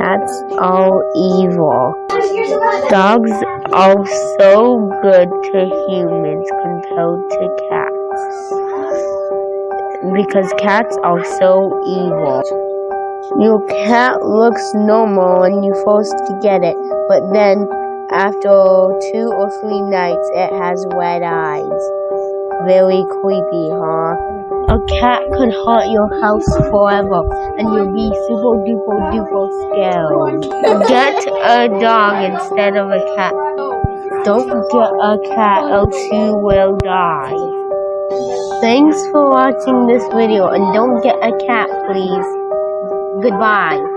cats are evil. Dogs are so good to humans compared to cats. Because cats are so evil. Your cat looks normal when you first get it, but then after 2 or 3 nights it has red eyes. Very creepy, huh? A cat could haunt your house forever, and you'll be super duper scared. Get a dog instead of a cat. Don't get a cat, else you will die. Thanks for watching this video, and don't get a cat, please. Goodbye.